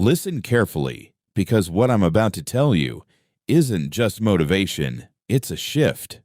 Listen carefully, because what I'm about to tell you isn't just motivation, it's a shift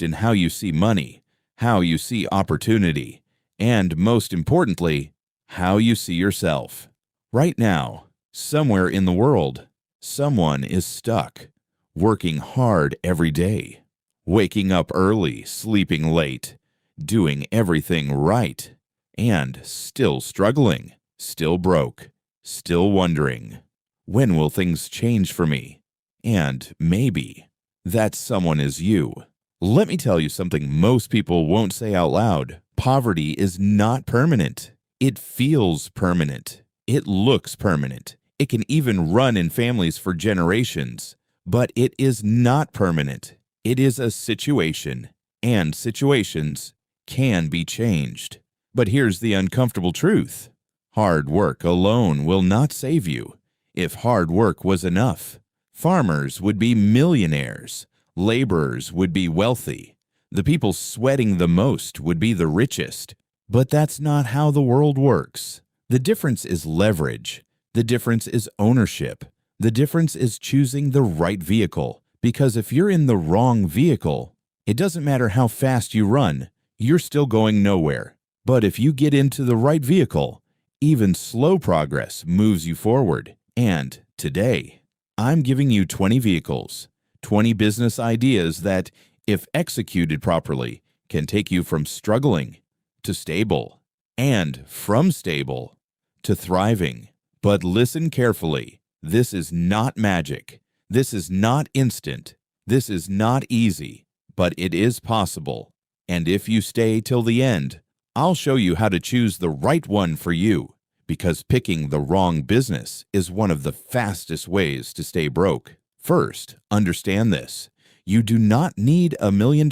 in how you see money, how you see opportunity, and most importantly, how you see yourself. Right now, somewhere in the world, someone is stuck, working hard every day, waking up early, sleeping late, doing everything right, and still struggling, still broke, still wondering, when will things change for me? And maybe that someone is you. Let me tell you something most people won't say out loud. Poverty is not permanent. It feels permanent. It looks permanent. It can even run in families for generations. But it is not permanent. It is a situation, and situations can be changed. But here's the uncomfortable truth. Hard work alone will not save you. If hard work was enough, farmers would be millionaires. Laborers would be wealthy. The people sweating the most would be the richest. But that's not how the world works. The difference is leverage. The difference is ownership. The difference is choosing the right vehicle. Because if you're in the wrong vehicle, it doesn't matter how fast you run, you're still going nowhere. But if you get into the right vehicle, even slow progress moves you forward. And today, I'm giving you 20 vehicles, 20 business ideas that, if executed properly, can take you from struggling to stable, and from stable to thriving. But listen carefully. This is not magic. This is not instant. This is not easy, but it is possible. And if you stay till the end, I'll show you how to choose the right one for you, because picking the wrong business is one of the fastest ways to stay broke. First, understand this. You do not need $1 million.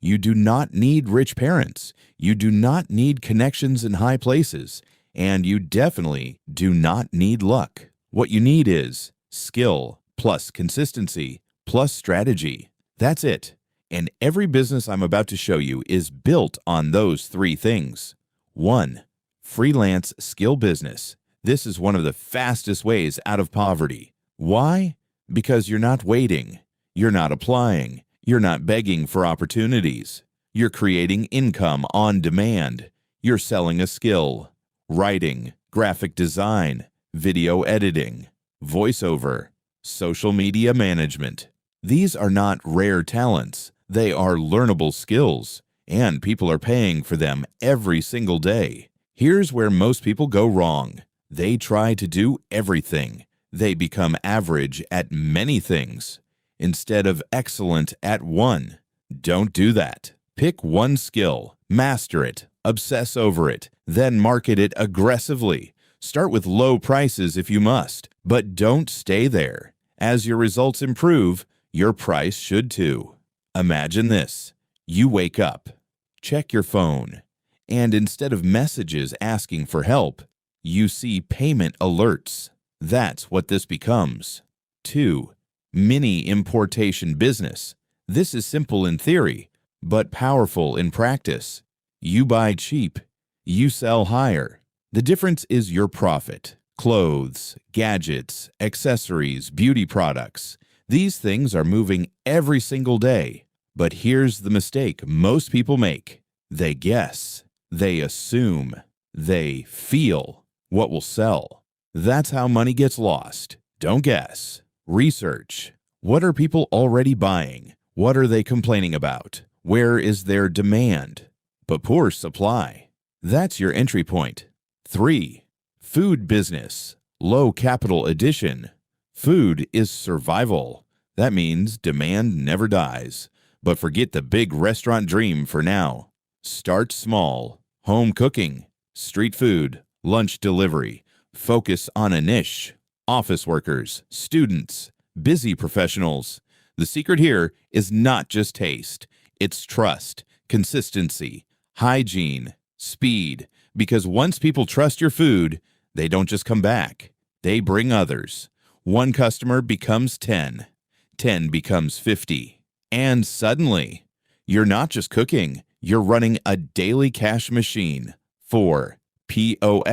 You do not need rich parents. You do not need connections in high places. And you definitely do not need luck. What you need is skill plus consistency plus strategy. That's it. And every business I'm about to show you is built on those three things. 1. Freelance skill business. This is one of the fastest ways out of poverty. Why? Because you're not waiting. You're not applying. You're not begging for opportunities. You're creating income on demand. You're selling a skill. Writing, graphic design, video editing, voiceover, social media management. These are not rare talents. They are learnable skills, and people are paying for them every single day. Here's where most people go wrong. They try to do everything. They become average at many things instead of excellent at one. Don't do that. Pick one skill, master it, obsess over it, then market it aggressively. Start with low prices if you must, but don't stay there. As your results improve, your price should too. Imagine this. You wake up, check your phone, and instead of messages asking for help, you see payment alerts. That's what this becomes. 2. Mini importation business. This is simple in theory, but powerful in practice. You buy cheap, you sell higher. The difference is your profit. Clothes, gadgets, accessories, beauty products. These things are moving every single day. But here's the mistake most people make. They guess, they assume, they feel what will sell. That's how money gets lost. Don't guess. Research. What are people already buying? What are they complaining about? Where is their demand? But poor supply. That's your entry point. 3. Food business. Low capital addition. Food is survival. That means demand never dies. But forget the big restaurant dream for now. Start small. Home cooking, street food, lunch delivery. Focus on a niche. Office workers, students, busy professionals. The secret here is not just taste. It's trust, consistency, hygiene, speed. Because once people trust your food, they don't just come back. They bring others. 1 customer becomes 10. 10 becomes 50. And suddenly, you're not just cooking. You're running a daily cash machine. 4. POS/mobile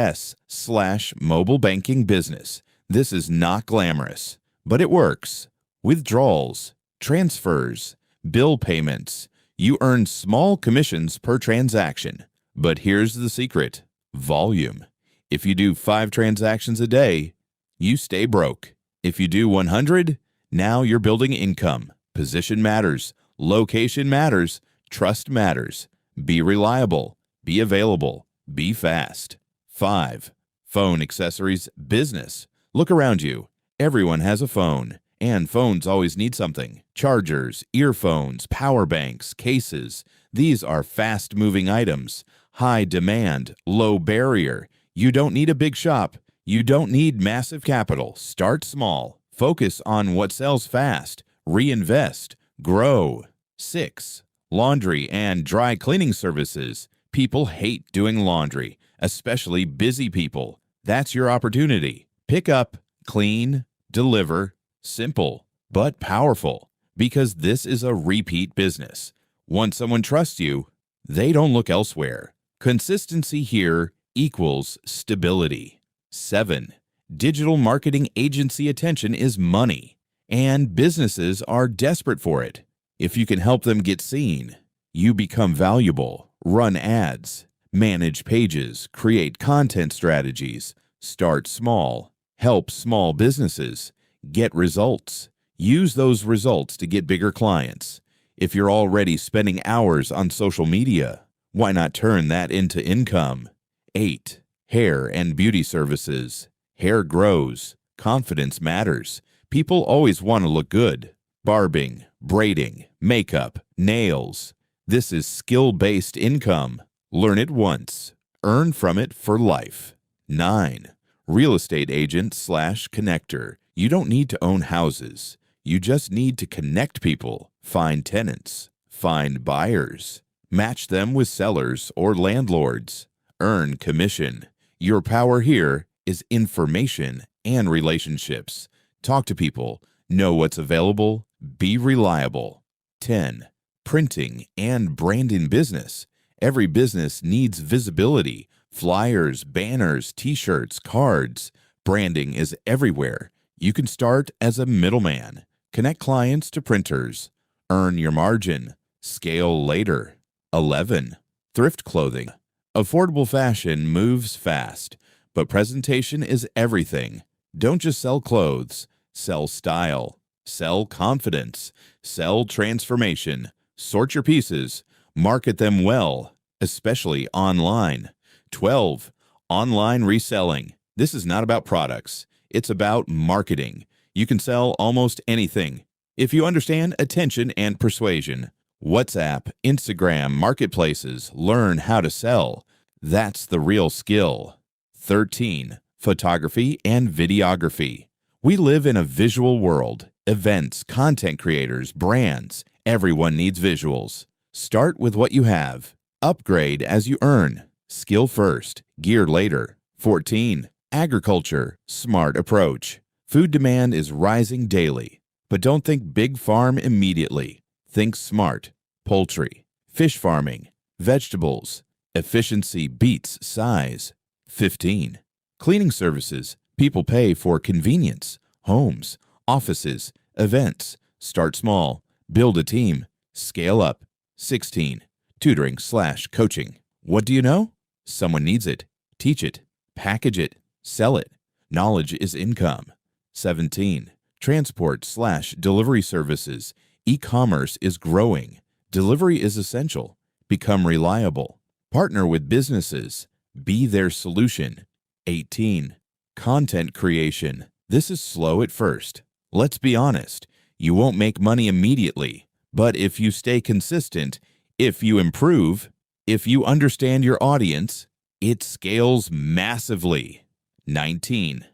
banking business. This is not glamorous, but it works. Withdrawals, transfers, bill payments. You earn small commissions per transaction. But here's the secret: volume. If you do 5 transactions a day, you stay broke. If you do 100, now you're building income. Position matters. Location matters. Trust matters. Be reliable. Be available. Be fast. 5. Phone accessories business. Look around you. Everyone has a phone, and phones always need something. Chargers, earphones, power banks, cases. These are fast-moving items. High demand, low barrier. You don't need a big shop. You don't need massive capital. Start small. Focus on what sells fast. Reinvest. Grow. 6. Laundry and dry cleaning services. People hate doing laundry, especially busy people. That's your opportunity. Pick up, clean, deliver. Simple, but powerful, because this is a repeat business. Once someone trusts you, they don't look elsewhere. Consistency here equals stability. 7. Digital marketing agency attention is money, and businesses are desperate for it. If you can help them get seen, you become valuable. Run ads, manage pages, create content strategies, start small, help small businesses, get results. Use those results to get bigger clients. If you're already spending hours on social media, why not turn that into income? 8. Hair and beauty services. Hair grows. Confidence matters. People always want to look good. Barbing, braiding, makeup, nails. This is skill-based income. Learn it once. Earn from it for life. 9. Real estate agent/connector. You don't need to own houses. You just need to connect people, find tenants, find buyers, match them with sellers or landlords. Earn commission. Your power here is information and relationships. Talk to people. Know what's available. Be reliable. 10. Printing and branding business. Every business needs visibility. Flyers, banners, t-shirts, cards. Branding is everywhere. You can start as a middleman. Connect clients to printers. Earn your margin. Scale later. 11. Thrift clothing. Affordable fashion moves fast, but presentation is everything. Don't just sell clothes. Sell style. Sell confidence. Sell transformation. Sort your pieces. Market them well, especially online. 12. Online reselling. This is not about products. It's about marketing. You can sell almost anything if you understand attention and persuasion. WhatsApp, Instagram, marketplaces. Learn how to sell. That's the real skill. 13. Photography and videography. We live in a visual world. Events, content creators, brands. Everyone needs visuals. Start with what you have. Upgrade as you earn. Skill first, gear later. 14. Agriculture, smart approach. Food demand is rising daily, but don't think big farm immediately. Think smart. Poultry, fish farming, vegetables. Efficiency beats size. 15. Cleaning services. People pay for convenience. Homes, offices, events. Start small. Build a team. Scale up. 16. Tutoring/coaching. What do you know? Someone needs it. Teach it. Package it. Sell it. Knowledge is income. 17. Transport/delivery services. E-commerce is growing. Delivery is essential. Become reliable. Partner with businesses. Be their solution. 18. Content creation. This is slow at first. Let's be honest. You won't make money immediately. But if you stay consistent, if you improve, if you understand your audience, it scales massively. 19.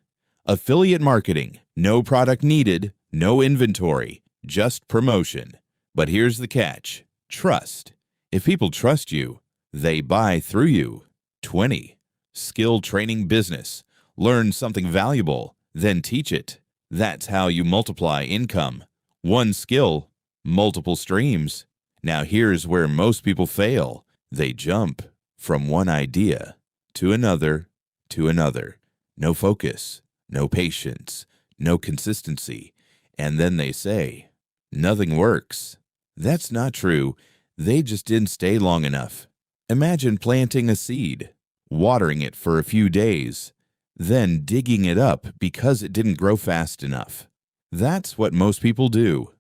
Affiliate marketing. No product needed, no inventory, just promotion. But here's the catch. Trust. If people trust you, they buy through you. 20. Skill training business. Learn something valuable, then teach it. That's how you multiply income. One skill, multiple streams. Now here's where most people fail. They jump from one idea to another, to another. No focus, no patience, no consistency. And then they say, nothing works. That's not true. They just didn't stay long enough. Imagine planting a seed, watering it for a few days, then digging it up because it didn't grow fast enough. That's what most people do.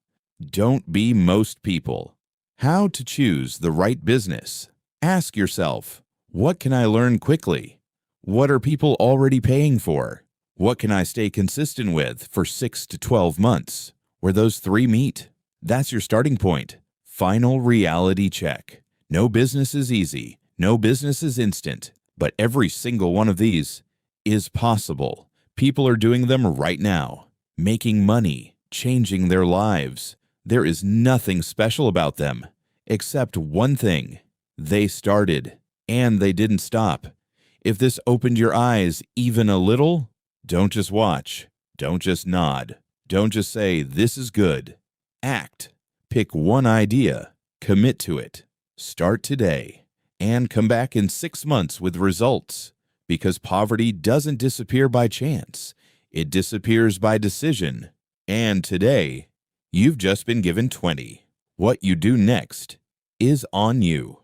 Don't be most people. How to choose the right business. Ask yourself, what can I learn quickly? What are people already paying for? What can I stay consistent with for 6 to 12 months? Where those three meet. That's your starting point. Final reality check. No business is easy. No business is instant. But every single one of these is possible. People are doing them right now. Making money. Changing their lives. There is nothing special about them. Except one thing. They started. And they didn't stop. If this opened your eyes even a little, don't just watch. Don't just nod. Don't just say, this is good. Act. Pick one idea. Commit to it. Start today. And come back in 6 months with results. Because poverty doesn't disappear by chance. It disappears by decision. And today, you've just been given 20. What you do next is on you.